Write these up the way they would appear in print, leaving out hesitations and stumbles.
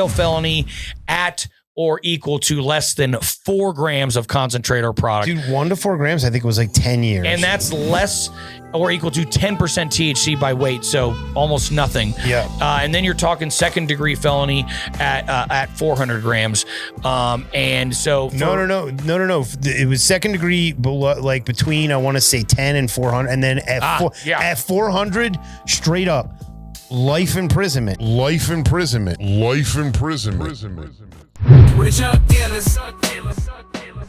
felony at or equal to less than 4 grams of concentrate or product. Dude, 1 to 4 grams, I think it was like 10 years. And that's less or equal to 10% THC by weight, so almost nothing. Yeah. And then you're talking second degree felony at 400 grams. And so No. It was second degree, like between, I want to say 10 and 400. And then at 400, straight up, life imprisonment. Life imprisonment.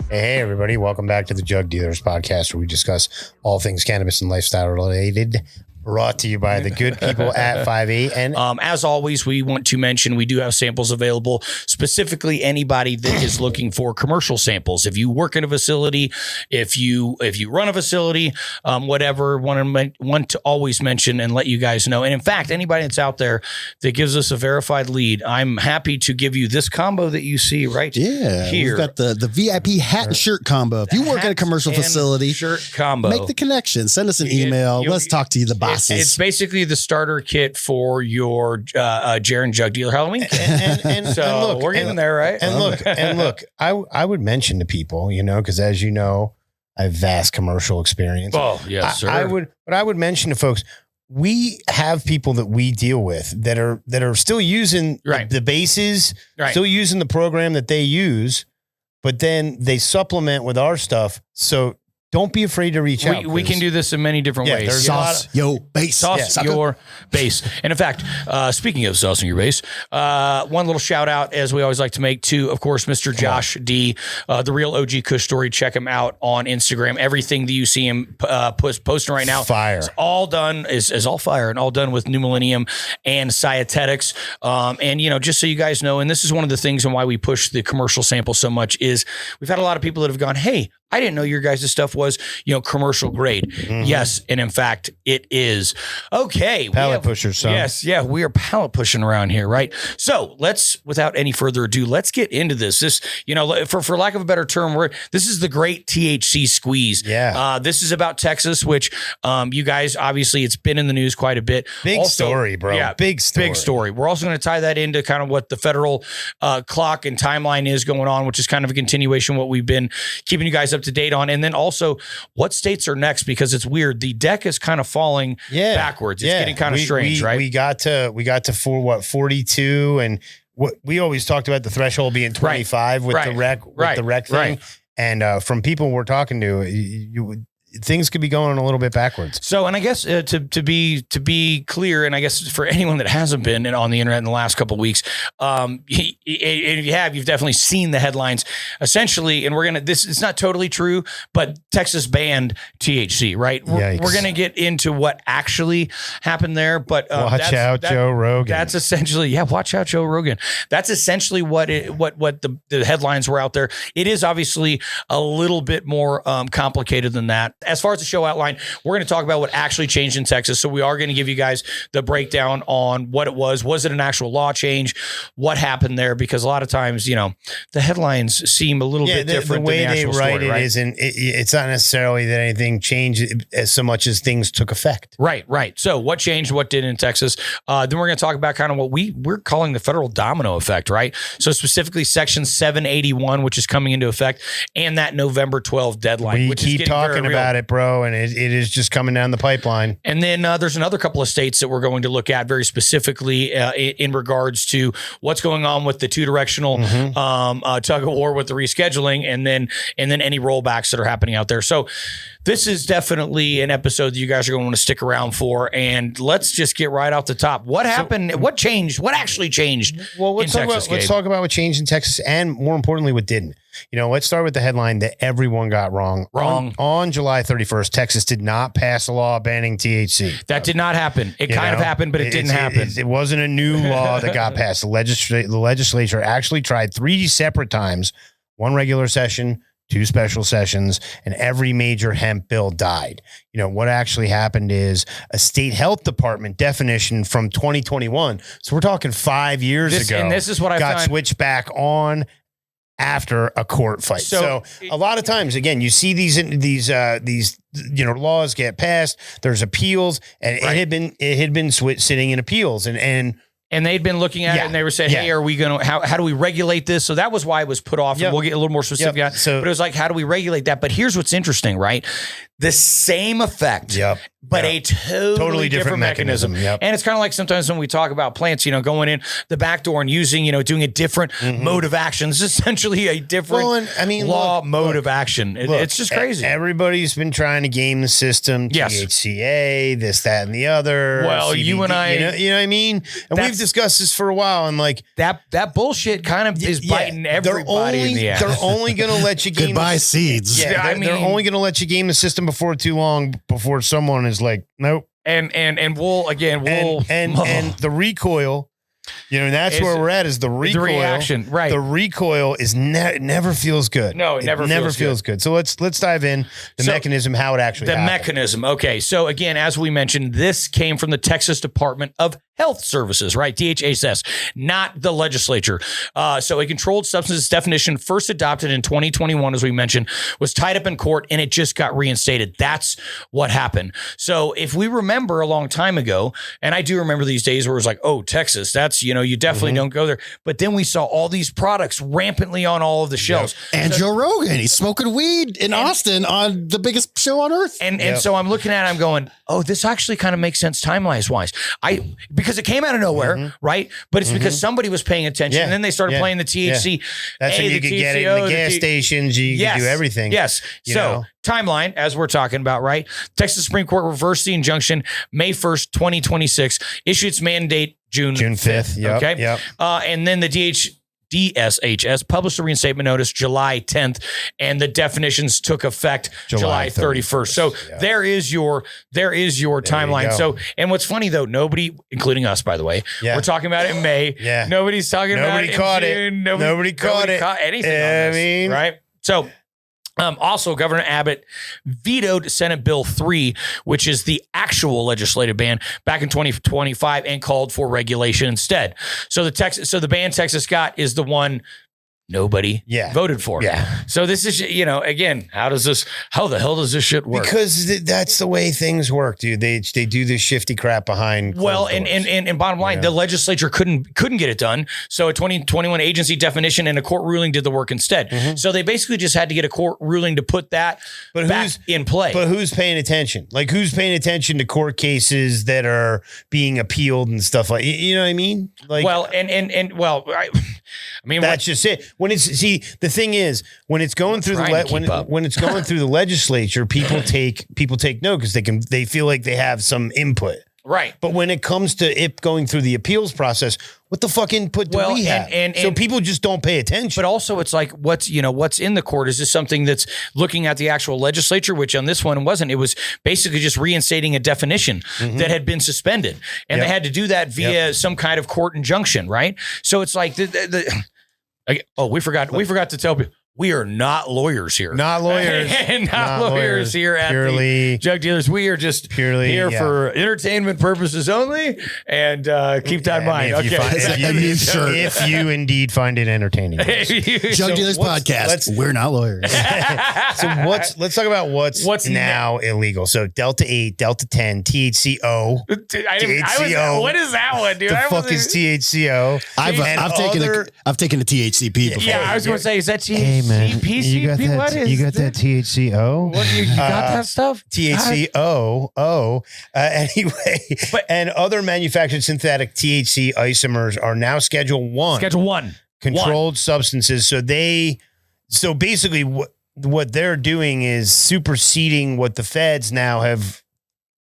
Hey, everybody. Welcome back to the Jug Dealers Podcast, where we discuss all things cannabis and lifestyle related. Brought to you by the good people at 5E. And as always, we want to mention we do have samples available, specifically anybody that is looking for commercial samples. If you work in a facility, if you run a facility, whatever, want to always mention and let you guys know. And in fact, anybody that's out there that gives us a verified lead, I'm happy to give you this combo that you see right here. We've got the VIP hat and shirt combo. If you work at a commercial facility, shirt combo, make the connection. Send us an email. Let's talk to you, the bosses. It's basically the starter kit for your Jerin Jug Dealer Halloween kit. And so look, we're getting there, right? And look, I would mention to people, because as you know, I have vast commercial experience. Oh, yes, sir. I would mention to folks, we have people that we deal with that are still using the bases, still using the program that they use, but then they supplement with our stuff. So don't be afraid to reach out. We can do this in many different ways. Sauce your base. Sauce your base. And in fact, speaking of saucing your base, one little shout out, as we always like to make, to, of course, Mr. Josh D, the real OG Kush Story. Check him out on Instagram. Everything that you see him posting right now is all done, is all fire and all done with New Millennium and Scietetics. And, just so you guys know, and this is one of the things and why we push the commercial sample so much, is we've had a lot of people that have gone, hey, I didn't know your guys' stuff was, commercial grade. Mm-hmm. Yes. And in fact, it is. Okay. Pallet pushers, son. Yes. Yeah. We are pallet pushing around here, right? So without any further ado, let's get into this. This, for lack of a better term, this is the great THC squeeze. Yeah. This is about Texas, which, you guys, obviously it's been in the news quite a bit. Big story, bro. Yeah. Big story. We're also going to tie that into kind of what the federal clock and timeline is going on, which is kind of a continuation of what we've been keeping you guys up to date on. And then also what states are next, because it's weird. The deck is kind of falling backwards. It's getting kind of strange, right? We got to 42, and what we always talked about the threshold being 25 with the rec thing. Right. And from people we're talking to, things could be going a little bit backwards. So, and I guess to be clear, and I guess for anyone that hasn't been on the internet in the last couple of weeks, if you have, you've definitely seen the headlines. Essentially, and it's not totally true, but Texas banned THC, right? We're going to get into what actually happened there, but watch out, Joe Rogan. That's essentially, watch out, Joe Rogan. That's essentially what the headlines were out there. It is obviously a little bit more complicated than that. As far as the show outline, we're going to talk about what actually changed in Texas. So we are going to give you guys the breakdown on what it was. Was it an actual law change? What happened there? Because a lot of times, the headlines seem a little bit different. The way than the they actual write story, it right? isn't. It's not necessarily that anything changed as so much as things took effect. Right. So what changed? What did in Texas? Then we're going to talk about kind of what we're calling the federal domino effect, right? So specifically Section 781, which is coming into effect, and that November 12th deadline. We which keep is talking about it, bro, and it is just coming down the pipeline. And then there's another couple of states that we're going to look at very specifically in regards to what's going on with the two-directional tug of war with the rescheduling, and then any rollbacks that are happening out there. So this is definitely an episode that you guys are going to want to stick around for. And let's just get right off the top. What happened? What changed? What actually changed? Well, let's talk about what changed in Texas, and more importantly, what didn't. Let's start with the headline that everyone got wrong. On July 31st, Texas did not pass a law banning THC. That did not happen. It kind of happened, but it didn't happen. It wasn't a new law that got passed. The legislature actually tried 3 separate times, 1 regular session, 2 special sessions, and every major hemp bill died. What actually happened is a state health department definition from 2021. So we're talking 5 years ago. And this is what I got switched back on after a court fight. So a lot of times, again, you see these laws get passed. There's appeals, and it had been sitting in appeals, and And they'd been looking at it and they were saying, hey, are we going to, how do we regulate this? So that was why it was put off. And we'll get a little more specific. But it was like, how do we regulate that? But here's what's interesting, right? The same effect, but a totally different mechanism. And it's kind of like sometimes when we talk about plants, going in the back door and using, doing a different mode of action. It's essentially a different mode of action. It's just crazy. Everybody's been trying to game the system. THCA, this, that, and the other. Well, CBD, you and I, you know what I mean? And we've discussed this for a while. And like that bullshit kind of is biting everybody in the ass. They're only going to let you game. Goodbye seeds. Yeah, they're only going to let you game the system before too long, before someone is like, nope. And we'll and the recoil, and that's where we're at, is the recoil. The reaction, right? The recoil is never feels good. No, it never feels good. So let's dive in the mechanism, how it actually happened. Mechanism. Okay, so again, as we mentioned, this came from the Texas Department of Health Services, right? DHHS, not the legislature. So a controlled substances definition, first adopted in 2021, as we mentioned, was tied up in court and it just got reinstated. That's what happened. So if we remember a long time ago, and I do remember these days where it was like, oh, Texas, that's, you definitely don't go there. But then we saw all these products rampantly on all of the shelves. And Joe Rogan, he's smoking weed in Austin on the biggest show on earth. And so I'm looking at it, I'm going, oh, this actually kind of makes sense timeline wise. Because it came out of nowhere, right? But it's because somebody was paying attention, and then they started playing the THC. That's when you could get it in the gas stations. You could do everything. Yes. So timeline, as we're talking about, right? Texas Supreme Court reversed the injunction May 1st, 2026, issued its mandate June 5th. Okay. And then the DSHS published a reinstatement notice July 10th, and the definitions took effect July 31st. So there is your timeline. So, and what's funny though, nobody, including us, by the way, we're talking about it in May. Nobody's talking about it in June. Nobody caught anything on this, right? So, also, Governor Abbott vetoed Senate Bill 3, which is the actual legislative ban, back in 2025, and called for regulation instead. So the ban Texas got is the one nobody voted for. So this is, again, how the hell does this shit work? Because that's the way things work, dude. They do this shifty crap behind. Well, and bottom line, the legislature couldn't get it done. So a 2021 agency definition and a court ruling did the work instead. So they basically just had to get a court ruling to put that back in play. But who's paying attention? Like, who's paying attention to court cases that are being appealed and stuff like, you know what I mean? Like, I mean, that's just it. When it's the thing is, when it's going through when it's going through the legislature, people take note because they feel like they have some input. Right. But when it comes to it going through the appeals process, what the fuck input do we have? So people just don't pay attention. But also it's like, what's in the court? Is this something that's looking at the actual legislature, which on this one wasn't? It was basically just reinstating a definition that had been suspended. And they had to do that via some kind of court injunction, right? So it's like we forgot to tell people. We are not lawyers here. Not lawyers. not lawyers here at the Jug Dealers. We are just purely here for entertainment purposes only. And keep that in mind. If you indeed find it entertaining. Jug Dealers Podcast. We're not lawyers. So let's talk about what's now illegal. So Delta 8, Delta 10, THCO. THCO. What is that one, dude? The fuck is THCO? I've taken the THCP before. Yeah, I was going to say, is that THCP? You got that THCO? What, you got that stuff? THCO. Anyway, and other manufactured synthetic THC isomers are now Schedule 1. Schedule 1. Controlled substances. So basically what they're doing is superseding what the feds now have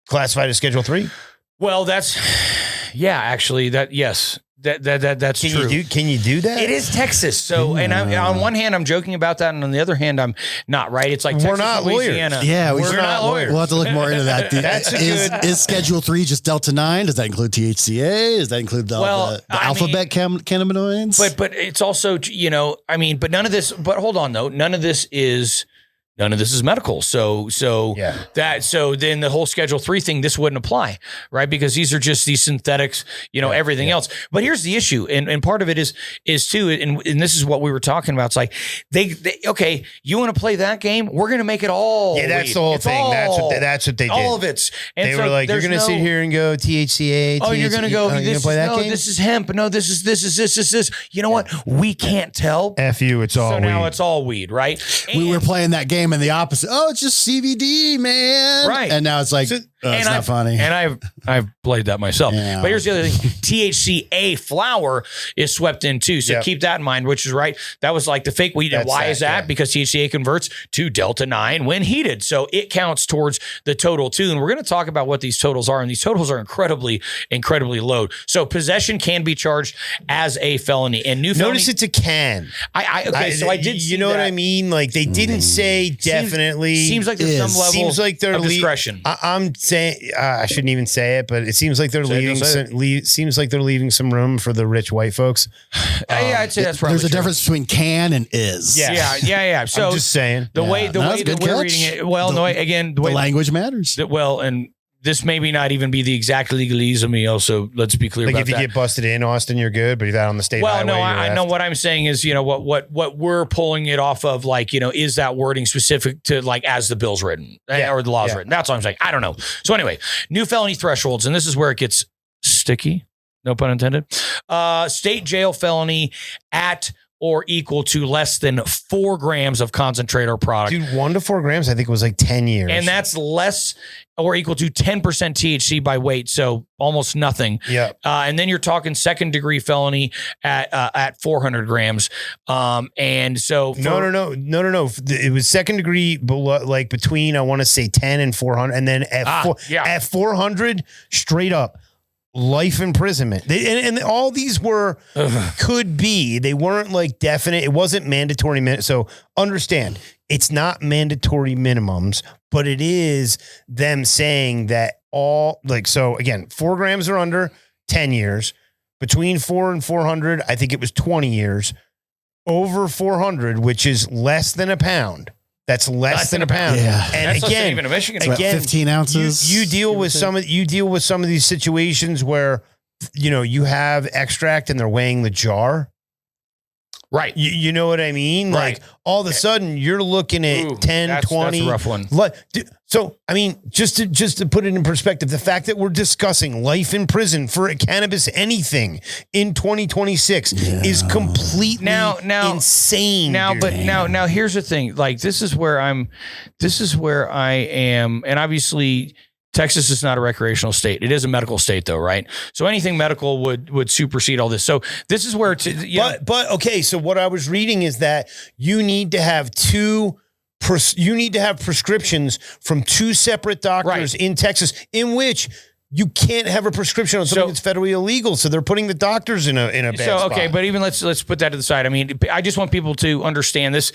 classified as Schedule 3. Well, yes. That's true. Can you do that? It is Texas. So, and on one hand, I'm joking about that, and on the other hand, I'm not. Right? It's like Texas, we're not Louisiana. Lawyers. Yeah, we're not lawyers. We'll have to look more into that. Is Schedule 3 just Delta 9? Does that include THCA? Does that include the alphabet cannabinoids? But it's also but none of this. But hold on though, none of this is none of this is medical. So then the whole Schedule 3 thing, this wouldn't apply, right? Because these are just these synthetics, everything else. But here's the issue. And part of it is too, and this is what we were talking about. It's like they okay, you want to play that game? We're going to make it all. Yeah, that's weed. the whole It's thing. All, That's what they did. all of it. And they were like, you're going to sit here and go THCA. Oh, you're going to go, this is hemp. No, this is. You know what? We can't tell. F you, it's all So weed. now it's all weed, right? We were playing that game and the opposite. Oh, it's just CBD, man. Right. And now it's like, it's not funny. And I've played that myself. Yeah. But here's the other thing. THCA flower is swept in too. So keep that in mind, which is right. That was like the fake weed. And why is that? Because THCA converts to Delta 9 when heated. So it counts towards the total too. And we're going to talk about what these totals are. And these totals are incredibly, incredibly low. So possession can be charged as a felony. And new felony. Notice it's a can. So I did see You know that. what I mean? Like they didn't say definitely. Seems like there's some level seems like they're of discretion. I'm saying I shouldn't even say it, but it seems like they're seems like they're leaving some room for the rich white folks. Yeah, I'd say that's probably There's a true. difference between can and is. Yeah. So I'm just saying. the way that's a that good we're catch. reading it. Well, no, again, the The way language matters. and this may not even be the exact legalese. Also, let's be clear Like about if you that. get busted in Austin, you're good. But if you're out on the state highway, No, you're I know effed. what I'm saying is, what we're pulling it off of, like, is that wording specific to like as the bill's written or the law's written? That's what I'm saying. I don't know. So anyway, new felony thresholds, and this is where it gets sticky. No pun intended. State jail felony at or equal to less than 4 grams of concentrate or product. Dude, 1 to 4 grams, I think it was like 10 years. And that's less or equal to 10% THC by weight. So almost nothing. Yeah. And then you're talking second degree felony at 400 grams. And so No. It was second degree below, like between, I want to say 10 and 400. And then at 400, straight up, life imprisonment. And all these could be. They weren't like definite. It wasn't mandatory. So understand, it's not mandatory minimums, but it is them saying that so again, 4 grams or under, 10 years. Between 4 and 400, I think it was 20 years. Over 400, which is less than a pound. That's less than a pound. Yeah. that's And less than again, even a Michigan. It's about 15 ounces. you deal with some of these situations where you have extract and they're weighing the jar. Right. You know what I mean? Right. Like all of a sudden you're looking at 10, 20. That's a rough one. So, I mean, just to put it in perspective, the fact that we're discussing life in prison for a cannabis anything in 2026 is completely insane. Now here's the thing. Like this is where I am. And obviously Texas is not a recreational state. It is a medical state though, right? So anything medical would supersede all this. So this is where but okay, so what I was reading is that you need to have prescriptions from 2 separate doctors in Texas, in which you can't have a prescription on something that's federally illegal. So they're putting the doctors in a bad spot. Okay, but even let's put that to the side. I mean, I just want people to understand this,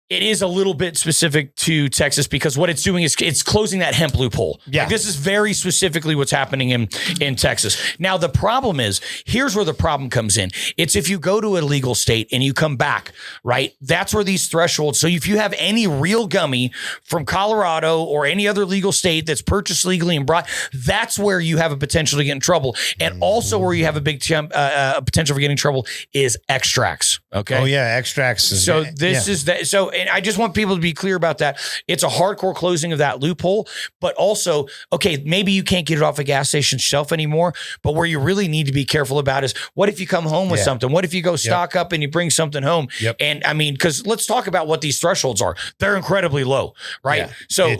it is a little bit specific to Texas because what it's doing is it's closing that hemp loophole. Yeah. Like this is very specifically what's happening in Texas. Now, the problem is, here's where the problem comes in. It's if you go to a legal state and you come back, right? That's where these thresholds. So if you have any real gummy from Colorado or any other legal state that's purchased legally and brought, that's where you have a potential to get in trouble. And also where you have a big potential for getting in trouble is extracts. Okay. Oh yeah. Extracts. So this is that. So, and I just want people to be clear about that. It's a hardcore closing of that loophole, but also, okay, maybe you can't get it off a gas station shelf anymore, but where you really need to be careful about is what if you come home with something? What if you go stock up and you bring something home? Yep. And I mean, because let's talk about what these thresholds are. They're incredibly low, right? Yeah. So,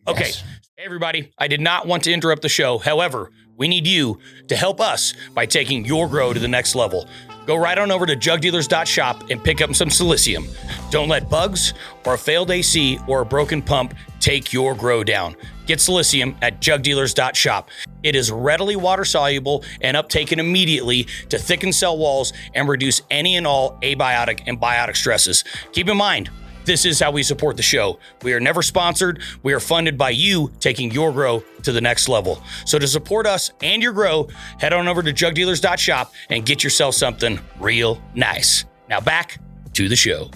okay, everybody, I did not want to interrupt the show. However, we need you to help us by taking your grow to the next level. Go right on over to jugdealers.shop and pick up some Slicium. Don't let bugs or a failed AC or a broken pump take your grow down. Get Slicium at jugdealers.shop. It is readily water soluble and uptaken immediately to thicken cell walls and reduce any and all abiotic and biotic stresses. Keep in mind, this is how we support the show. We are never sponsored. We are funded by you taking your grow to the next level. So to support us and your grow, head on over to jugdealers.shop and get yourself something real nice. Now back to the show.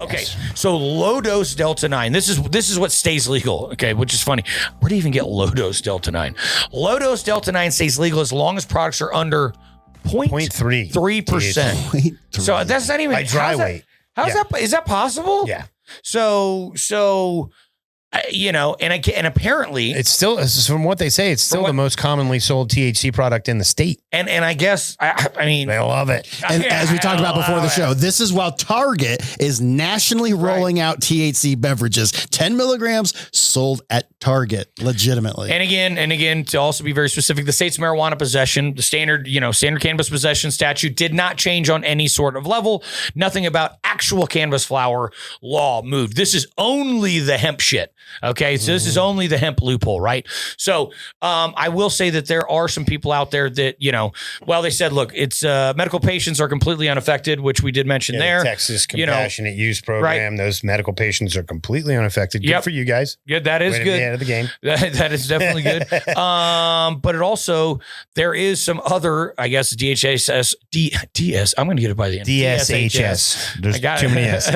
Okay, so low dose Delta 9. This is what stays legal. Okay, which is funny. Where do you even get low dose Delta 9? Low dose Delta 9 stays legal as long as products are under 0.3%. 0.3. So that's not even by dry weight. How's that? Is that possible? Yeah. So and apparently It's still, from what they say, it's still the most commonly sold THC product in the state. and I guess I mean They love it. And as we talked about before the show, this is while Target is nationally rolling out THC beverages, 10 milligrams sold at Target legitimately. And again, to also be very specific, the state's marijuana possession, the standard cannabis possession statute did not change on any sort of level. Nothing about actual cannabis flower law moved. This is only the hemp shit. Okay. So this is only the hemp loophole, right? So I will say that there are some people out there that, they said, look, it's medical patients are completely unaffected, which we did mention there. The Texas Compassionate Use Program, those medical patients are completely unaffected. Good for you guys. Yeah, that is Way to good. be ahead of the game. That is definitely good. But it also, there is some other, I guess, DS. I'm going to get it by the end. DSHS. There's too many S.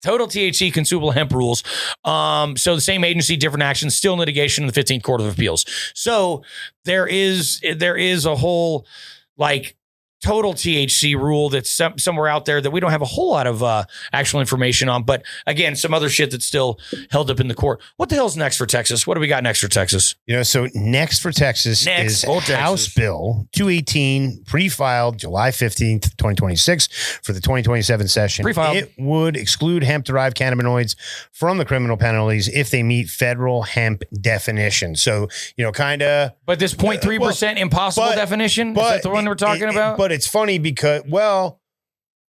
Total THC consumable hemp rules. So the same agency, different actions, still in litigation in the 15th Court of Appeals. So there is a whole total THC rule that's somewhere out there that we don't have a whole lot of actual information on. But again, some other shit that's still held up in the court. What the hell's next for Texas? What do we got next for Texas? So next for Texas is House Bill 218, pre-filed July 15th, 2026 for the 2027 session. Pre-filed. It would exclude hemp-derived cannabinoids from the criminal penalties if they meet federal hemp definition. So, kind of... But this 0.3% impossible definition? Is that the one we're talking about? But it's funny because,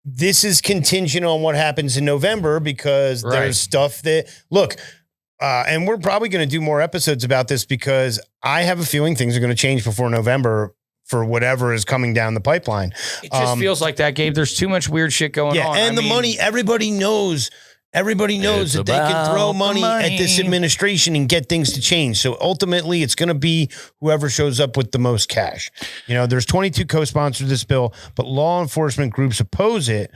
this is contingent on what happens in November because there's stuff that, look, and we're probably going to do more episodes about this because I have a feeling things are going to change before November for whatever is coming down the pipeline. It just feels like that, Gabe. There's too much weird shit going on. And money, everybody knows that they can throw money at this administration and get things to change. So ultimately, it's going to be whoever shows up with the most cash. There's 22 co-sponsors of this bill, but law enforcement groups oppose it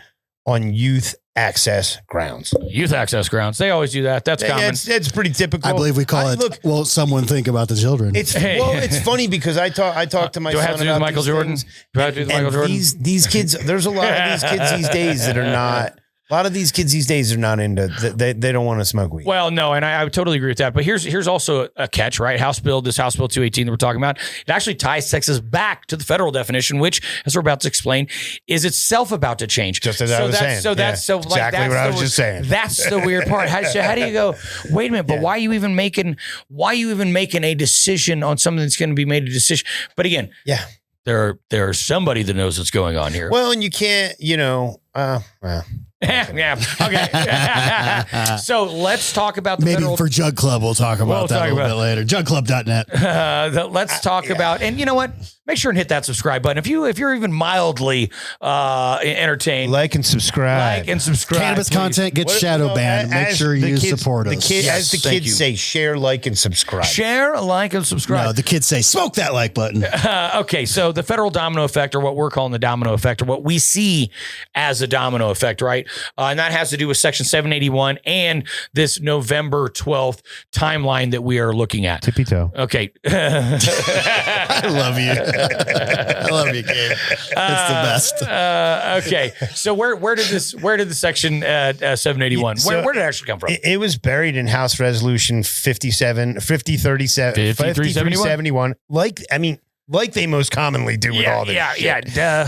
on youth access grounds. Youth access grounds. They always do that. That's common. It's pretty typical. I believe we call it, will someone think about the children? It's funny because I talk to my son about to do the Michael Jordan? Do I have to do the Michael Jordan? These kids, there's a lot of these kids these days that are not... A lot of these kids these days are not into, they don't want to smoke weed. Well, no, and I totally agree with that. But here's also a catch, right? House Bill 218 that we're talking about, it actually ties Texas back to the federal definition, which, as we're about to explain, is itselk about to change. Just as I was saying. So that's exactly what I was just saying. That's the weird part. How do you go, wait a minute, but why are you even making a decision on something that's going to be made a decision? But again, there's somebody that knows what's going on here. Well, and you can't, yeah. Okay. So let's talk about the maybe federal... for Jug Club. We'll talk about that a little bit later. Jugclub.net. Let's talk about, and you know what? Make sure and hit that subscribe button. If you're even mildly entertained, like and subscribe. Cannabis content gets shadow banned. Make sure you support us. As the kids say, share, like, and subscribe. Share, like, and subscribe. No, the kids say, smoke that like button. Okay, so the federal domino effect, or what we're calling the domino effect, or what we see as a domino effect, right? And that has to do with Section 781 and this November 12th timeline that we are looking at. Tippy toe. Okay. I love you. I love you, Gabe. It's the best. Okay. So where did the Section 781, where did it actually come from? It was buried in House Resolution 5371. Like they most commonly do with all this shit. Duh.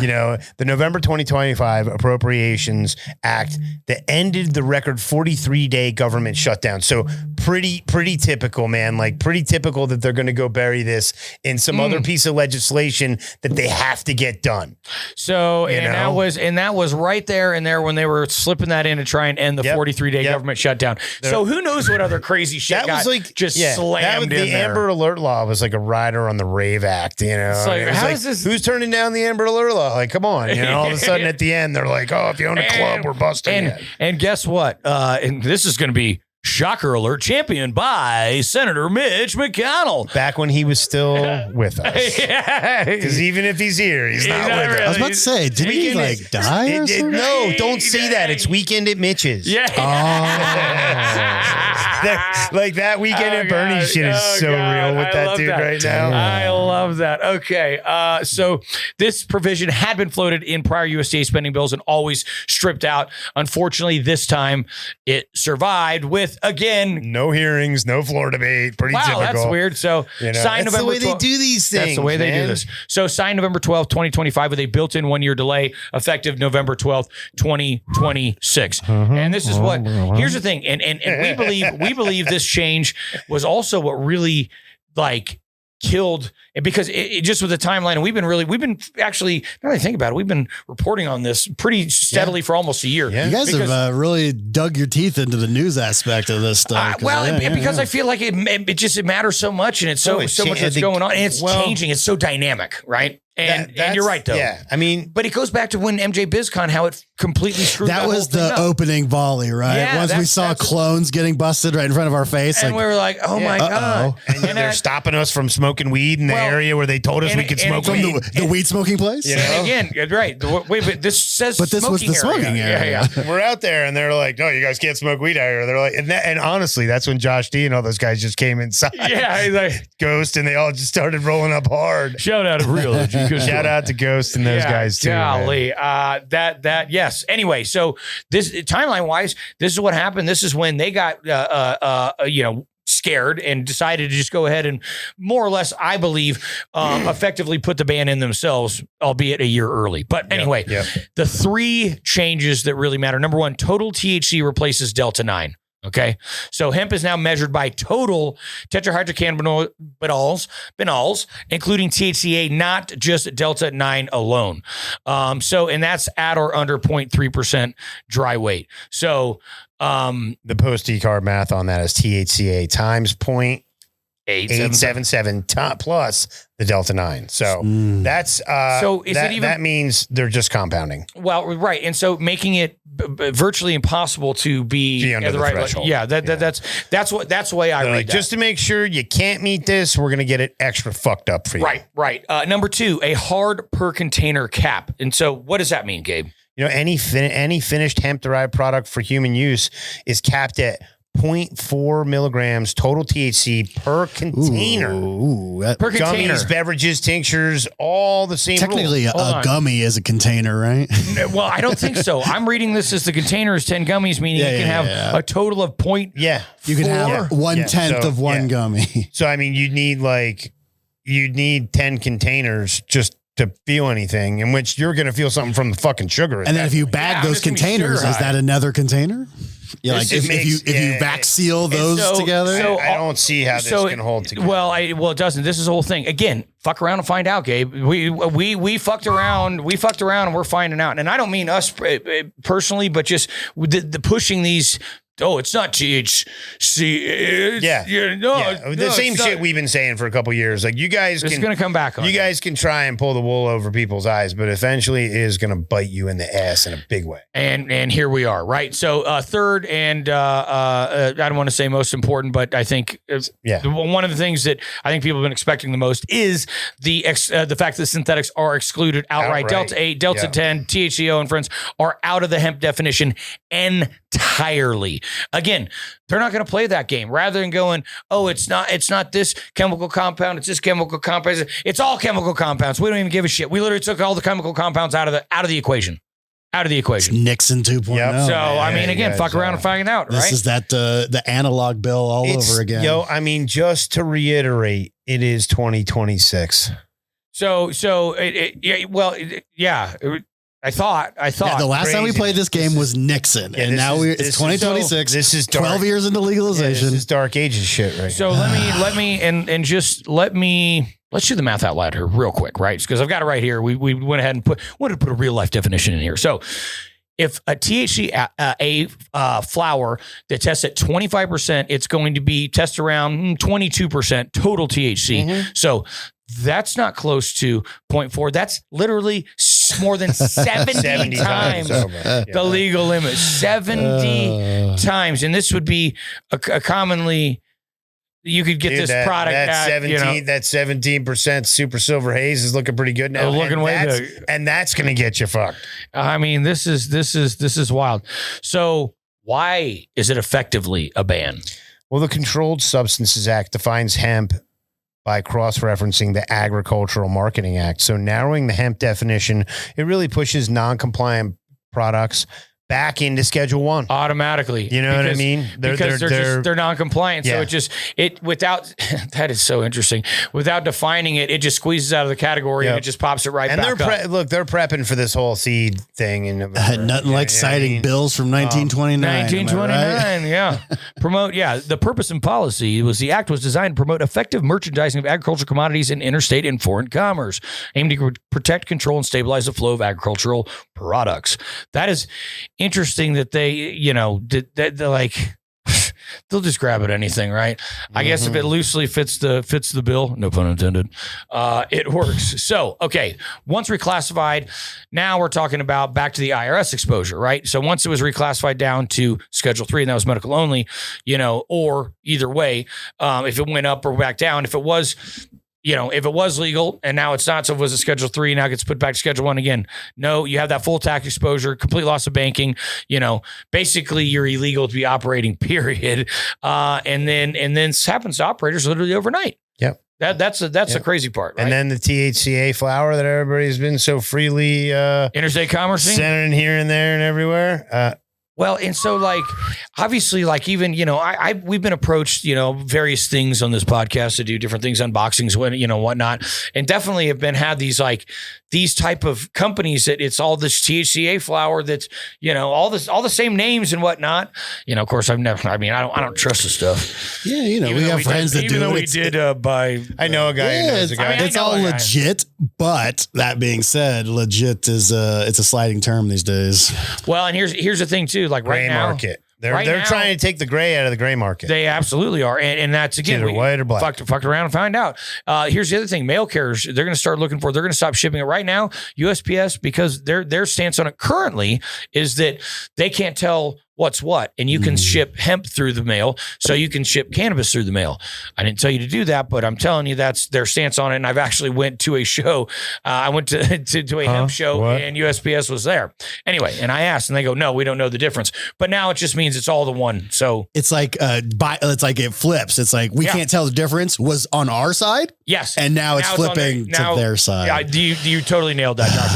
The November 2025 Appropriations Act that ended the record 43-day government shutdown. So pretty typical, man. Pretty typical that they're going to go bury this in some other piece of legislation that they have to get done. So that was right there and there when they were slipping that in to try and end the 43-day government shutdown. So who knows what other crazy shit slammed in there. The Amber Alert law was like a rider on the Rave Act. It's like, how is this? Who's turning down the Amber Alert law? Come on. All of a sudden at the end, they're like, oh, if you own a club, we're busting it. And guess what? And this is going to be shocker alert, championed by Senator Mitch McConnell. Back when he was still with us. Yeah. Because even if he's here, he's not with us. I was about to say, did he die or something? No, don't say that. It's Weekend at Mitch's. Yeah. Like that Weekend at Bernie's shit is so real with that dude right now. I love that. Okay. So this provision had been floated in prior USDA spending bills and always stripped out. Unfortunately, this time it survived with, again, no hearings, no floor debate. Pretty typical. That's weird. So that's signed November the way 12th. they do these things. That's the way they do this. So signed November 12th, 2025 with a built-in 1-year delay effective November 12th, 2026. And this is what, here's the thing. And we believe this change was also what really killed, because it just with the timeline, and we've been actually, now that I think about it, we've been reporting on this pretty steadily for almost a year. Yeah. You guys have really dug your teeth into the news aspect of this stuff. Because I feel like it matters so much, and it's so much that's going on, and it's changing. It's so dynamic, right? And you're right, though. Yeah, I mean, but it goes back to when MJ BizCon, how it completely screwed that was the opening volley, right? Yeah, once we saw clones getting busted right in front of our face, and we were like, "Oh my god!" And they're stopping us from smoking weed in the area where they told us we could smoke from the weed smoking place. You know? And again, right? Wait, but this says, but this was the smoking area. Yeah. We're out there, and they're like, "No, you guys can't smoke weed out here." They're like, and honestly, that's when Josh D and all those guys just came inside. Yeah, he's like Ghost, and they all just started rolling up hard. Shout out to Real OG. Shout out to Ghost and those guys too. Golly, yes. Anyway, so this timeline wise, this is what happened. This is when they got scared and decided to just go ahead and more or less, I believe, effectively put the ban in themselves, albeit a year early. But anyway, the three changes that really matter. Number one, total THC replaces Delta 9. Okay. So hemp is now measured by total tetrahydrocannabinols, including THCA, not just Delta 9 alone. And that's at or under 0.3% dry weight. So, the post-decarb math on that is THCA times 0.877 plus the Delta 9. So that's that means they're just compounding. Well, right. And so making it virtually impossible to be under the right threshold. Yeah, that's the way I read that. Just to make sure you can't meet this, we're going to get it extra fucked up for you. Right. Number two, a hard per container cap. And so what does that mean, Gabe? You know, any finished hemp-derived product for human use is capped at 0.4 milligrams total THC per container. Per container. Gummies, beverages, tinctures, all the same Technically, rules. a gummy is a container, right? Well, I don't think so. I'm reading this as the container is 10 gummies, meaning you can have a total of point. Yeah. You can have 1/10 of one gummy. So, I mean, you'd need 10 containers just to feel anything, in which you're going to feel something from the fucking sugar. And then if you bag those containers, is that another container? Yeah, like if you vac seal those together, I don't see how this can hold together. Well, it doesn't. This is the whole thing. Again, fuck around and find out, Gabe. We fucked around. We fucked around, and we're finding out. And I don't mean us personally, but just the pushing these. Oh, it's not THC. The same shit we've been saying for a couple years. Like, you guys it's going to come back on. You guys can try and pull the wool over people's eyes, but eventually it is going to bite you in the ass in a big way. And here we are, right? So third, and I don't want to say most important, but I think one of the things that I think people have been expecting the most is the fact that synthetics are excluded outright. Delta 8, Delta 10, THCO, and friends are out of the hemp definition entirely. Again, they're not going to play that game. Rather than going, oh, it's not this chemical compound, it's this chemical compound. It's all chemical compounds. We don't even give a shit. We literally took all the chemical compounds out of the equation. It's Nixon 2.0. Yep. So, I mean, again, fuck around and find out, right? This is the analog bill over again. I mean, just to reiterate, it is 2026. I thought the last time we played this game was Nixon, and now it's 2026. This is 12 years into legalization. This is dark ages shit, right? So let's do the math out loud here real quick, right? Because I've got it right here. We went ahead and wanted to put a real life definition in here. So if a THC flower that tests at 25%, it's going to be test around 22% total THC. So that's not close to 0.4. That's literally more than 70 times the legal limit. 70 times. And this would be a commonly, you could get this product that at 17, that 17% super silver haze is looking pretty good now. Looking way big. And that's going to get you fucked. I mean, this is wild. So why is it effectively a ban? Well, the Controlled Substances Act defines hemp by cross-referencing the Agricultural Marketing Act. So narrowing the hemp definition, it really pushes non-compliant products back into Schedule 1 automatically. You know what I mean? They're non-compliant. Yeah. So without that is so interesting. Without defining it, it just squeezes out of the category and it just pops it right back up. They're prepping for this whole seed thing, and nothing like citing bills from 1929. 1929, right? yeah. Promote, the purpose and policy was the act was designed to promote effective merchandising of agricultural commodities in interstate and foreign commerce, aimed to protect, control, and stabilize the flow of agricultural products. That is interesting that they, they're like, they'll just grab at anything, right? I guess if it loosely fits the bill, no pun intended, it works. So, okay, once reclassified, now we're talking about back to the IRS exposure, right? So once it was reclassified down to Schedule 3, and that was medical only, or either way, if it went up or back down, if it was legal and now it's not, so it was a Schedule 3, now it gets put back to Schedule 1 again. No, you have that full tax exposure, complete loss of banking, basically you're illegal to be operating, period. And then this happens to operators literally overnight. Yep. That's the crazy part, right? And then the THCA flower that everybody's been so freely interstate commerce centering here and there and everywhere. Well, and so obviously even, we've been approached, various things on this podcast to do different things, unboxings, whatnot. And definitely had these type of companies that it's all this THCA flower that's, all the same names and whatnot. Of course I don't trust the stuff. Yeah. We have friends that do it. Even though we did I know a guy who knows a guy. It's all legit, but that being said, legit is it's a sliding term these days. Well, and here's the thing too, like gray right now, market. They're trying to take the gray out of the gray market. They absolutely are. And that's, again, either white or black. Fucked around and find out. Here's the other thing. Mail carriers, they're going to start looking for, they're going to stop shipping it right now. USPS, because their stance on it currently is that they can't tell what's what. And you can ship hemp through the mail, so you can ship cannabis through the mail. I didn't tell you to do that, but I'm telling you that's their stance on it. And I've actually went to a show. I went to a hemp show and USPS was there. Anyway, and I asked and they go, no, we don't know the difference. But now it just means it's all the one. So it's like it flips. It's like we can't tell the difference was on our side. Yes. And now it's flipping to their side. Yeah, you totally nailed that, Josh.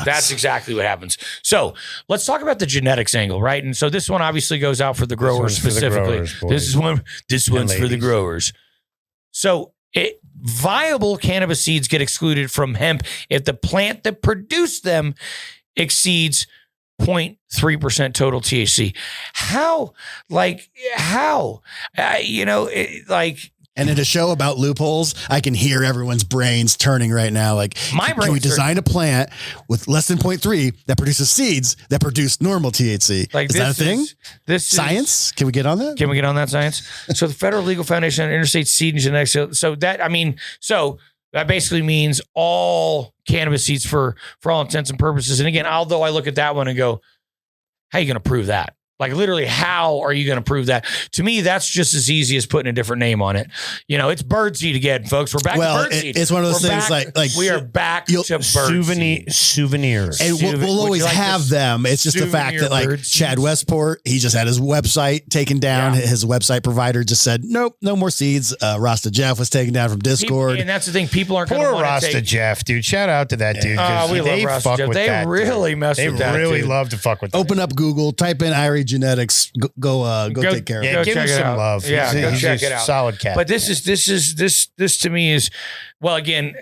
That's exactly what happens. So let's talk about the genetics angle, right? And so this one obviously goes out for the growers specifically. This one's for the growers. So viable cannabis seeds get excluded from hemp if the plant that produced them exceeds 0.3% total THC. How? And in a show about loopholes, I can hear everyone's brains turning right now. Like, can we design a plant with less than 0.3 that produces seeds that produce normal THC? Is that a thing? Science? Can we get on that? Can we get on that, science? So the Federal Legal Foundation on Interstate Seed and Genetics. So that basically means all cannabis seeds for all intents and purposes. And again, although I look at that one and go, how are you going to prove that? Like, literally, how are you going to prove that? To me, that's just as easy as putting a different name on it. It's birdseed again, folks. We're back to birdseed. It's one of those things like we are back to birdseed. Souvenirs. And we'll always have them. It's just the fact that Chad Westport, he just had his website taken down. Yeah. His website provider just said, nope, no more seeds. Rasta Jeff was taken down from Discord. And that's the thing. People aren't going to want to Rasta take. Jeff, dude. Shout out to that dude. We love Rasta Jeff. They really mess with that. They really love to fuck with that. Open up Google, type in Irie Genetics, go take care of it. Yeah, give him some love. Yeah, go check it out. Solid cat. But this to me is, well, again,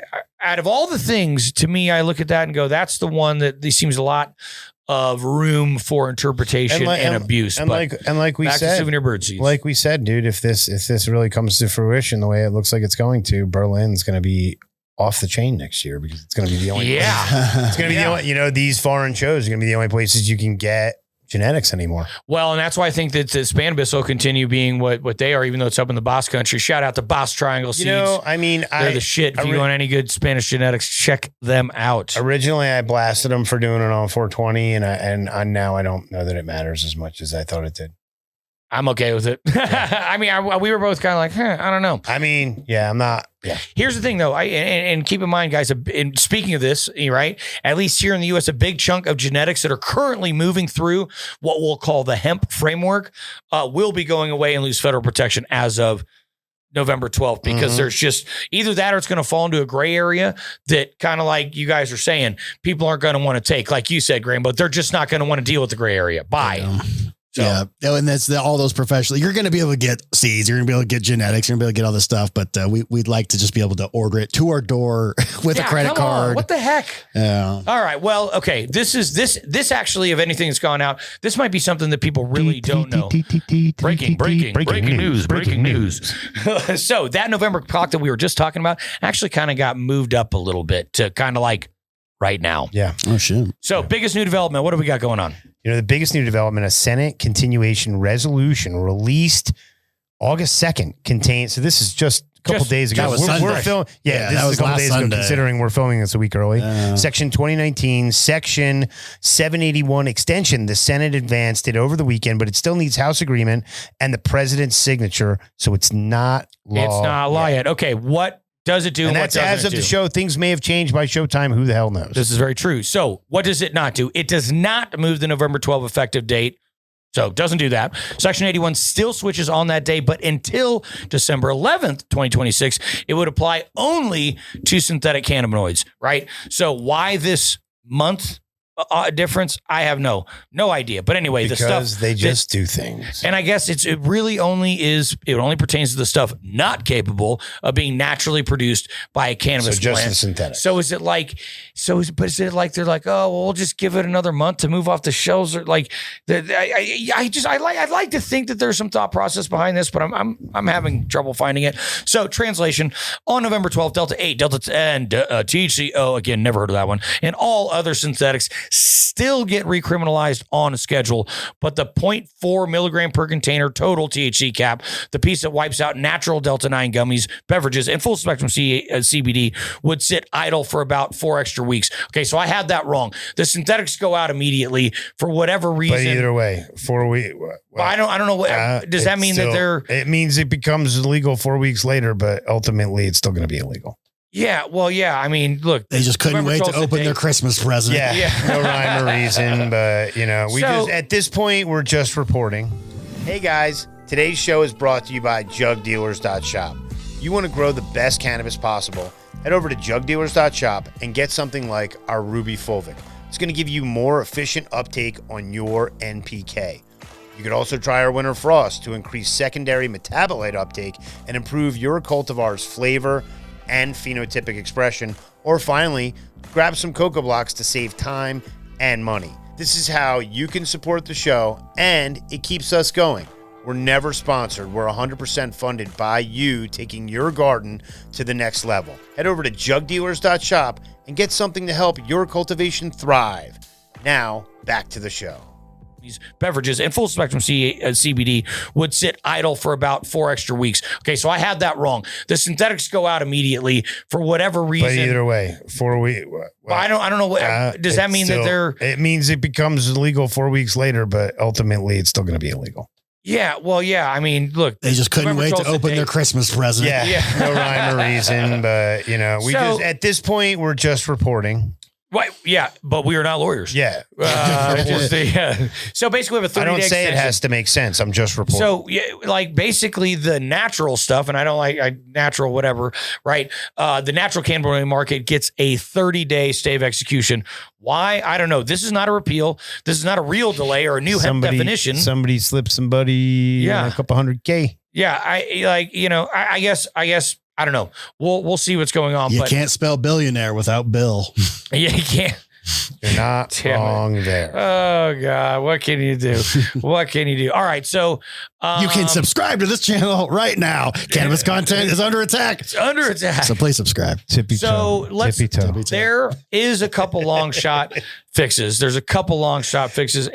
out of all the things, to me, I look at that and go, that's the one that there seems a lot of room for interpretation and abuse. And like we said, souvenir bird seeds. Like we said, dude, if this really comes to fruition the way it looks like it's going to, Berlin's going to be off the chain next year because it's going to be the only. Yeah, it's going to be the only. These foreign shows are going to be the only places you can get genetics anymore. Well, and that's why I think that the Cannabis will continue being what they are, even though it's up in the Boss country. Shout out to Boss Triangle Seeds. They're the shit. If you want any good Spanish genetics, check them out. Originally, I blasted them for doing it on 420, and now I don't know that it matters as much as I thought it did. I'm okay with it. Yeah. I mean, we were both kind of like, I don't know. I mean, yeah, I'm not. Yeah. Here's the thing, though. And keep in mind, guys, and speaking of this, right, at least here in the U.S., a big chunk of genetics that are currently moving through what we'll call the hemp framework will be going away and lose federal protection as of November 12th, because there's just either that or it's going to fall into a gray area that kind of like you guys are saying, people aren't going to want to take. Like you said, GRAMBO, they're just not going to want to deal with the gray area. Bye. So. Yeah, and that's all those professionals. You're going to be able to get seeds. You're going to be able to get genetics. You're going to be able to get all this stuff. But we'd like to just be able to order it to our door with a credit card. What the heck? Yeah. All right. Well, okay. This actually, of anything that's gone out, this might be something that people really don't know. Breaking news. So that November clock that we were just talking about actually kind of got moved up a little bit to kind of like right now. Yeah. Oh, shit. So biggest new development. What do we got going on? The biggest new development, a Senate continuation resolution released August 2nd contains. So this is just a couple days ago. We're filming. Yeah, this is a couple days ago, considering we're filming this a week early. Section 2019, Section 781 extension. The Senate advanced it over the weekend, but it still needs House agreement and the president's signature. So it's not law. It's not law yet. Okay, what does it do? And that's as of the show. Things may have changed by showtime. Who the hell knows? This is very true. So what does it not do? It does not move the November 12 effective date. So it doesn't do that. Section 81 still switches on that day, but until December 11th, 2026, it would apply only to synthetic cannabinoids, right? So why this month difference? I have no idea. But anyway, because the stuff they just do things. And I guess it only pertains to the stuff not capable of being naturally produced by a cannabis plant. Just the synthetic. So is it like they're like, oh, well, we'll just give it another month to move off the shelves, or like I'd like to think that there's some thought process behind this, but I'm having trouble finding it. So translation: on November 12th, Delta 8, Delta 10, THC, again, never heard of that one, and all other synthetics still get recriminalized on a schedule, but the 0.4 milligram per container total THC cap, the piece that wipes out natural Delta 9 gummies, beverages, and full spectrum CBD would sit idle for about 4 extra weeks. Okay, so I had that wrong. The synthetics go out immediately for whatever reason. But either way, 4 weeks. Well, I don't know. What does that mean? Still, that they're? It means it becomes illegal 4 weeks later, but ultimately it's still going to be illegal. Yeah, well, yeah. I mean, look, they just couldn't wait to open their Christmas present. Yeah. No rhyme or reason, but at this point we're just reporting. Hey guys, today's show is brought to you by JugDealers.shop. You want to grow the best cannabis possible? Head over to JugDealers.shop and get something like our Ruby Fulvic. It's going to give you more efficient uptake on your NPK. You could also try our Winter Frost to increase secondary metabolite uptake and improve your cultivar's flavor and phenotypic expression. Or finally, grab some Cocoa Blocks to save time and money. This is how you can support the show, and it keeps us going. We're never sponsored. We're 100% funded by you taking your garden to the next level. Head over to jugdealers.shop and get something to help your cultivation thrive. Now, back to the show. Beverages and full spectrum CBD would sit idle for about 4 extra weeks. Okay, so I had that wrong. The synthetics go out immediately for whatever reason. But either way, 4 weeks. Well, I don't know. What does that mean? That they're? It means it becomes illegal 4 weeks later, but ultimately it's still going to be illegal. Yeah, well, yeah. I mean, look, they just couldn't wait to open their Christmas present. Yeah. No rhyme or reason, but at this point we're just reporting. Right, yeah, but we are not lawyers. Yeah. So basically, we have a 30-day I don't say extension. It has to make sense. I'm just reporting. So, like, basically the natural stuff, and I don't like natural whatever, right? The natural cannabinoid market gets a 30-day stay of execution. Why? I don't know. This is not a repeal. This is not a real delay or a new hemp definition. Somebody slipped somebody a couple $100K. Yeah, I guess. I don't know. We'll see what's going on. You can't spell billionaire without Bill. Yeah, you can't. You're not wrong there. Oh God, what can you do? What can you do? All right, so you can subscribe to this channel right now. Cannabis content is under attack. It's under attack. So please subscribe. There is a couple long shot fixes. There's a couple long shot fixes,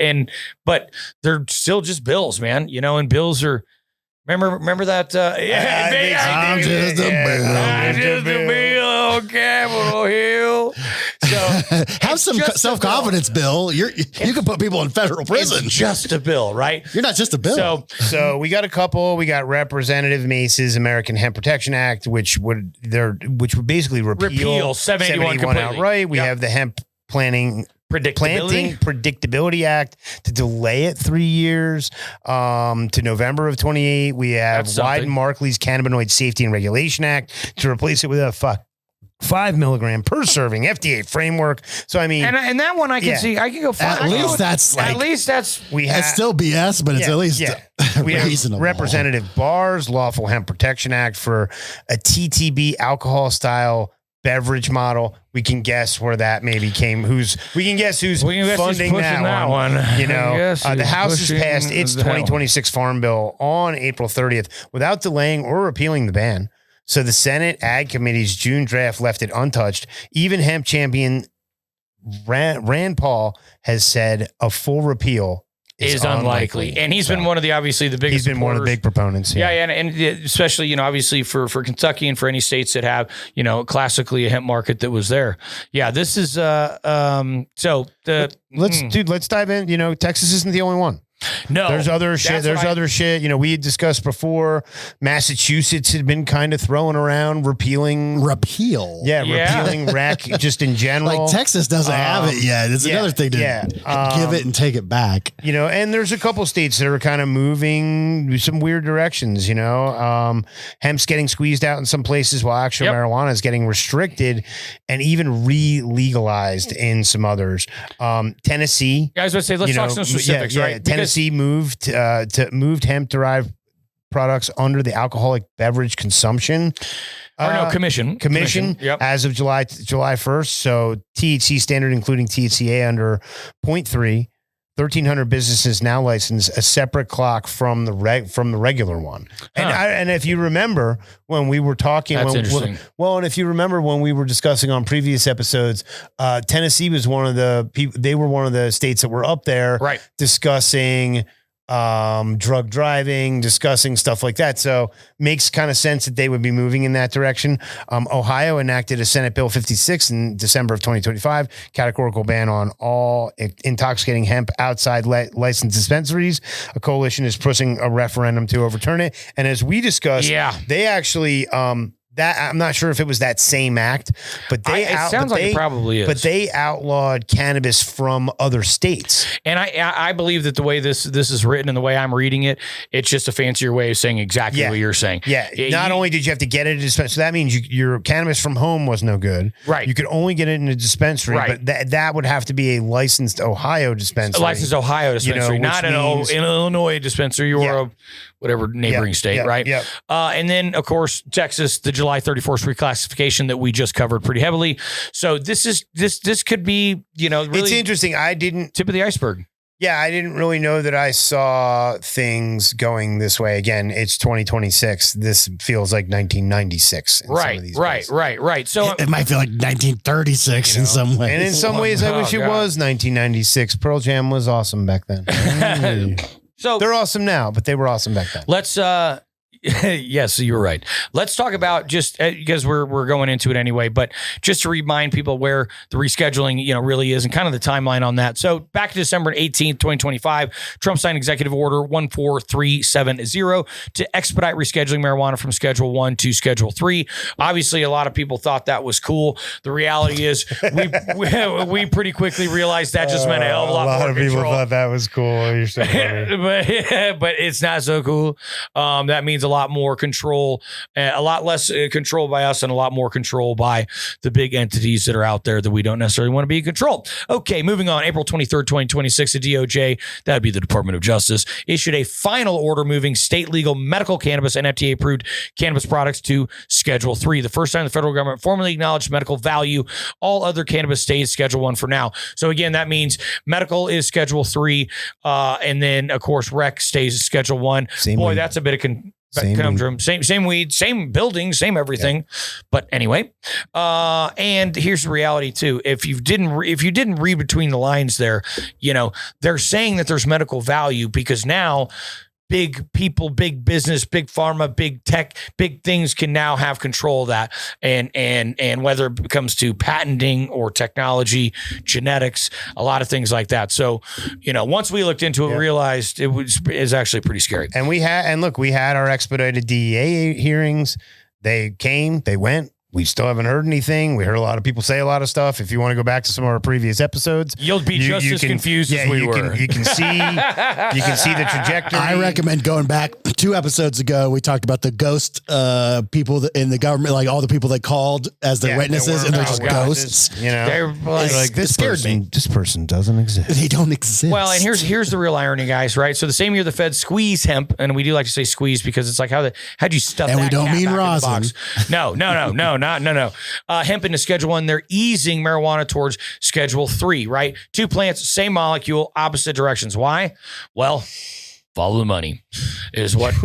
but they're still just bills, man. You know, and bills are. Remember that? I'm just a bill, Capitol Hill. So have some self-confidence, Bill. You can put people in federal prison. It's just a bill, right? You're not just a bill. So we got a couple. We got Representative Mace's American Hemp Protection Act, which would basically repeal 71 outright. We have the Hemp Planting Predictability Act to delay it 3 years to November of 28. We have Wyden-Markley's Cannabinoid Safety and Regulation Act to replace it with a 5 milligram per serving FDA framework. So I mean, and that one I can see. I can go. At least that's still BS, but it's at least we reasonable. Have Representative Barr's Lawful Hemp Protection Act for a TTB alcohol style beverage model. We can guess where that maybe came. Who's funding that one? You know, the House has passed its 2026 Farm Bill on April 30th without delaying or repealing the ban. So the Senate Ag Committee's June draft left it untouched. Even hemp champion Rand Paul has said a full repeal is unlikely. And he's been one of the biggest. He's been one of the big proponents. Yeah, and especially, obviously for Kentucky and for any states that have, classically a hemp market that was there. Yeah, this is let's dive in. Texas isn't the only one. No, there's other shit. Other shit. We had discussed before. Massachusetts had been kind of throwing around repealing repealing rec just in general. Like Texas doesn't have it yet. It's another thing to give it and take it back. And there's a couple states that are kind of moving some weird directions. Hemp's getting squeezed out in some places while actual marijuana is getting restricted and even re-legalized in some others. Tennessee. I was about to say, let's talk some specifics, right? Tennessee moved hemp derived products under the alcoholic beverage consumption commission as of July 1st. So THC standard, including THCA under 0.3, 1,300 businesses now license a separate clock from the regular one. And if you remember when we were talking, and if you remember when we were discussing on previous episodes, Tennessee was one of the people. They were one of the states that were up there, discussing drug driving, discussing stuff like that. So makes kind of sense that they would be moving in that direction. Ohio enacted a Senate Bill 56 in December of 2025, categorical ban on all intoxicating hemp outside licensed dispensaries. A coalition is pushing a referendum to overturn it. And as we discussed, they actually, that I'm not sure if it was that same act, but it probably is. But they outlawed cannabis from other states. And I believe that the way this is written and the way I'm reading it, it's just a fancier way of saying exactly what you're saying. Yeah. Not only did you have to get it at a dispensary, so that means your cannabis from home was no good. Right. You could only get it in a dispensary, but that would have to be a licensed Ohio dispensary. A licensed Ohio dispensary, not an Illinois dispensary or whatever neighboring state, right? Yeah. And then, of course, Texas, the July 31st reclassification that we just covered pretty heavily. So this could be, really it's interesting. I didn't tip of the iceberg. Yeah, I didn't really know that I saw things going this way. Again, it's 2026. This feels like 1996. Right. So it might feel like 1936 in some ways. And in some ways, I wish it was 1996. Pearl Jam was awesome back then. So they're awesome now, but they were awesome back then. Let's yes, you were right. Let's talk about just because we're going into it anyway, but just to remind people where the rescheduling, really is and kind of the timeline on that. So back to December 18th, 2025, Trump signed Executive Order 14370 to expedite rescheduling marijuana from Schedule 1 to Schedule 3. Obviously, a lot of people thought that was cool. The reality is we pretty quickly realized that just meant a hell of a lot more control. A lot of people thought that was cool. You're so funny. but it's not so cool. That means a lot more control, a lot less control by us and a lot more control by the big entities that are out there that we don't necessarily want to be in control. Okay, moving on. April 23rd, 2026, the DOJ, that would be the Department of Justice, issued a final order moving state legal medical cannabis and FDA-approved cannabis products to Schedule 3. The first time the federal government formally acknowledged medical value. All other cannabis stays Schedule 1 for now. So again, that means medical is Schedule 3, and then, of course, rec stays Schedule 1. Boy, that's a bit of conundrum. Same weed, same building, same everything. Yeah. But anyway, and here's the reality too. If you didn't read between the lines there, they're saying that there's medical value because now big people, big business, big pharma, big tech, big things can now have control of that. And whether it comes to patenting or technology, genetics, a lot of things like that. So, once we looked into it, we realized is actually pretty scary. And we had our expedited DEA hearings. They came, they went. We still haven't heard anything. We heard a lot of people say a lot of stuff. If you want to go back to some of our previous episodes, you'll be just as confused as we were. You can see the trajectory. I recommend going back 2 episodes ago. We talked about the ghost people in the government, like all the people that called as their witnesses, and they're just ghosts. They're like this person doesn't exist. They don't exist. Well, and here's the real irony, guys. Right. So the same year the Fed squeeze hemp, and we do like to say squeeze because it's like how'd you stuff? And that we don't mean rosin. No. Hemp into Schedule 1. They're easing marijuana towards Schedule 3, right? 2 plants, same molecule, opposite directions. Why? Well, follow the money is what,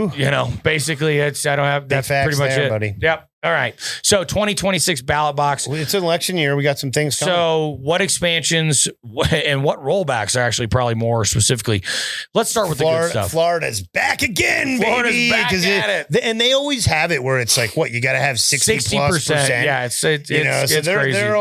basically that's pretty much it. Buddy. Yep. All right. So 2026 ballot box. It's an election year. We got some things coming. So what expansions and what rollbacks are actually probably more specifically? Let's start with the good stuff. Florida's back again, Florida's baby. back at it. And they always have it where it's like, you got to have 60%. Yeah, it's crazy. They're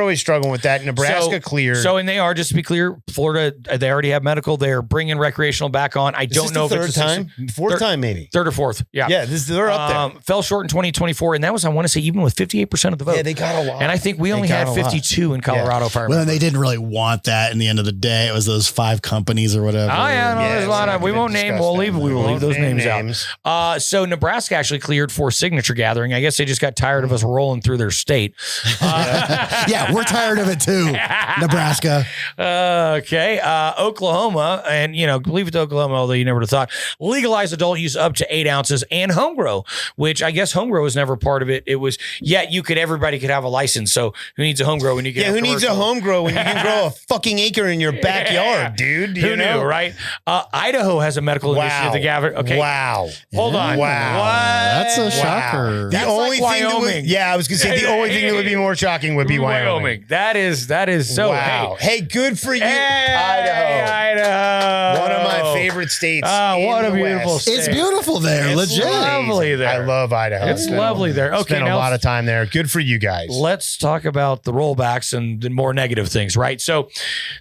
always struggling with that. Nebraska cleared. So, and they are, just to be clear, Florida, they already have medical. They're bringing recreational back on. I don't know if it's fourth time, maybe. Third or fourth. Yeah. Yeah, they're up there. Fell short in 2024. And that was, I want to say, even with 58% of the vote. Yeah, they got a lot. And I think we only had 52 in Colorado. Yeah. Well, and they didn't really want that in the end of the day. It was those 5 companies or whatever. Oh, yeah. No, there's a lot of, we won't name, we will leave those names out. So Nebraska actually cleared for signature gathering. I guess they just got tired of us rolling through their state. Yeah, we're tired of it too, Nebraska. Okay. Oklahoma, and, leave it to Oklahoma, although you never would have thought, legalized adult use up to 8 ounces and home grow, which I guess home grow was never part of it. It was, everybody could have a license. So who needs a home grow when you can? Who needs a home grow when you can grow a fucking acre in your backyard, dude? Who knew, right? Idaho has a medical initiative to gather. Okay. Wow. Hold on. Wow. What? That's a shocker. That's like Wyoming. I was going to say the only thing that would be more shocking would be Wyoming. That is so. Wow. Hey, good for you, Idaho. One of my favorite states. What a beautiful state. It's beautiful there. It's legit. Lovely there. I love Idaho. It's lovely there. Okay. Spent a lot of time there. Good for you guys. Let's talk about the rollbacks and the more negative things, right? So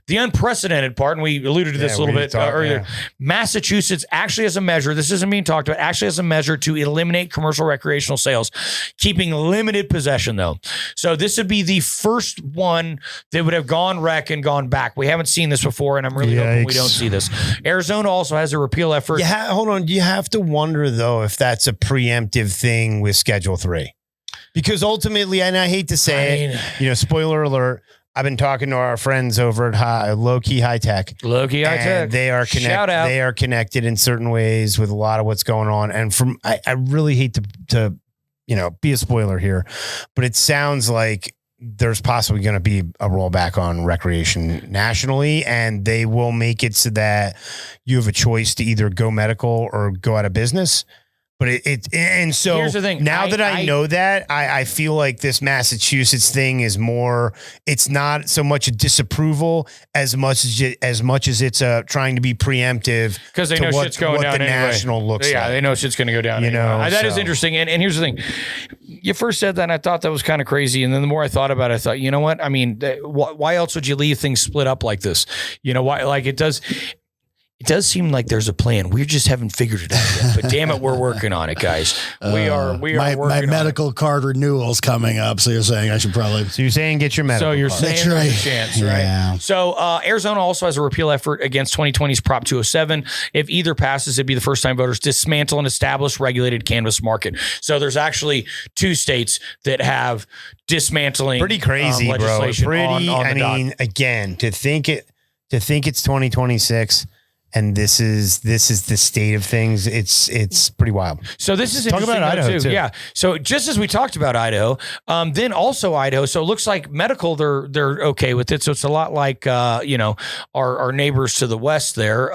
the unprecedented part, and we alluded to this a little bit earlier, Massachusetts actually has a measure, this isn't being talked about, actually has a measure to eliminate commercial recreational sales, keeping limited possession though. So this would be the first one that would have gone rec and gone back. We haven't seen this before, and I'm really hoping we don't see this. Arizona also has a repeal effort. Hold on. You have to wonder though if that's a preemptive thing with Schedule 3. Because ultimately, and I hate to say it, spoiler alert, I've been talking to our friends over at Low Key High Tech. They are connected. They are connected in certain ways with a lot of what's going on. And I really hate to be a spoiler here, but it sounds like there's possibly going to be a rollback on recreation nationally, and they will make it so that you have a choice to either go medical or go out of business. But so here's the thing. Now that I know that, I feel like this Massachusetts thing is more, it's not so much a disapproval as much as it's trying to be preemptive. Because they know shit's going down what the anyway. national looks like. Yeah, they know shit's going to go down anyway. That is interesting. And here's the thing. You first said that, and I thought that was kind of crazy. And then the more I thought about it, I thought, you know what? I mean, why else would you leave things split up like this? Why? Like it does. it does seem like there's a plan. We just haven't figured it out yet. But damn it, we're working on it, guys. We are working my medical card renewal's coming up. So you're saying I should probably. So you're saying get your medical. So you're card. saying there's a chance, right? Yeah. So Arizona also has a repeal effort against 2020's Prop 207. If either passes, it'd be the first time voters dismantle an established regulated cannabis market. So there's actually 2 states that have dismantling. Pretty crazy, bro. legislation Pretty. on I the mean, again, to think it's 2026. And this is the state of things. It's pretty wild. So this is talk about Idaho too. Yeah. So just as we talked about Idaho, then also Idaho. So it looks like medical they're okay with it. So it's a lot like our neighbors to the west there.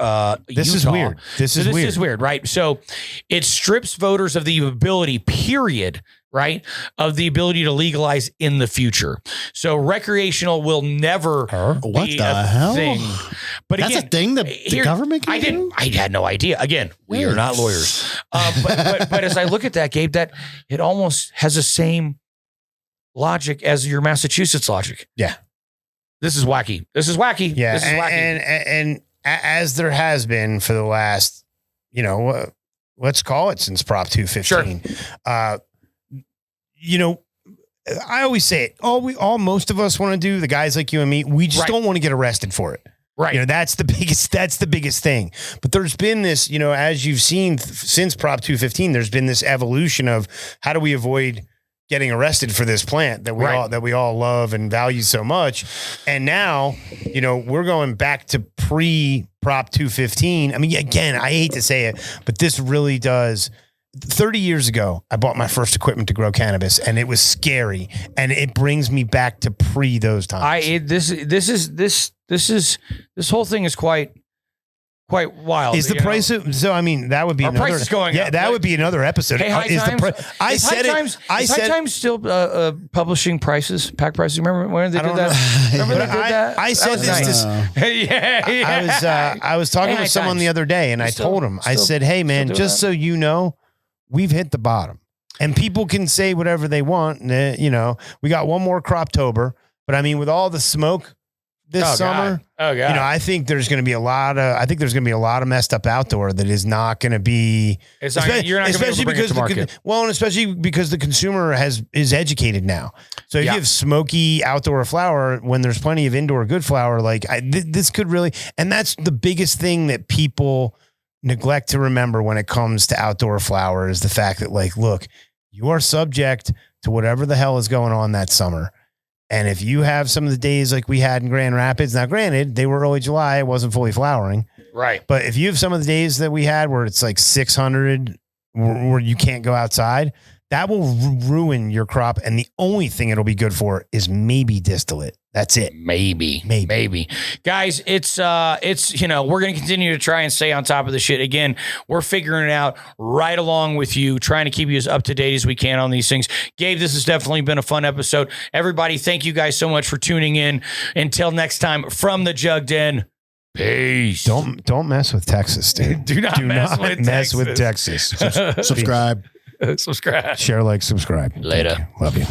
This Utah. is weird. This is weird, right? So it strips voters of the ability, period. Right? Of the ability to legalize in the future. So recreational will never be a hell? thing. But that's again, a thing that the government can do? I had no idea. Again, we are not lawyers. But as I look at that, Gabe, that it almost has the same logic as your Massachusetts logic. Yeah. This is wacky. Yeah. This is wacky. And as there has been for the last, let's call it since Prop 215. Sure. I always say it. Most of us want to do, the guys like you and me, we just don't want to get arrested for it. Right. That's the biggest thing. But there's been this, as you've seen since Prop 215, there's been this evolution of how do we avoid getting arrested for this plant that we all love and value so much. And now, we're going back to pre-Prop 215. I mean, again, I hate to say it, but this really does. 30 years ago, I bought my first equipment to grow cannabis, and it was scary. And it brings me back to pre those times. This whole thing is quite wild. Is the price that would be another price is going up. That would be another episode. Hey, High Times still publishing prices, pack prices. Remember when they did that? Remember they did that? I said this. I was talking with someone the other day, and I told him, I said, "Hey, man, just so you know, we've hit the bottom, and people can say whatever they want. We got one more Croptober, but I mean, with all the smoke this summer, I think there's going to be a lot of messed up outdoor that is not going to be. It's not. You're not going to be able to bring it to market. And especially because the consumer is educated now. So if you have smoky outdoor flower when there's plenty of indoor good flower, this could really, and that's the biggest thing that people neglect to remember when it comes to outdoor flower is the fact that, look, you are subject to whatever the hell is going on that summer. And if you have some of the days like we had in Grand Rapids, now granted, they were early July, it wasn't fully flowering. Right. But if you have some of the days that we had where it's 600, where you can't go outside, that will ruin your crop. And the only thing it'll be good for is maybe distillate. That's it. Maybe. Guys, it's we're going to continue to try and stay on top of the shit. Again, we're figuring it out right along with you, trying to keep you as up to date as we can on these things. Gabe, this has definitely been a fun episode. Everybody, thank you guys so much for tuning in. Until next time, from the Jug Den, peace. Don't mess with Texas, dude. Do not mess with Texas. Subscribe. Subscribe. Share, like, subscribe. Later. Love you.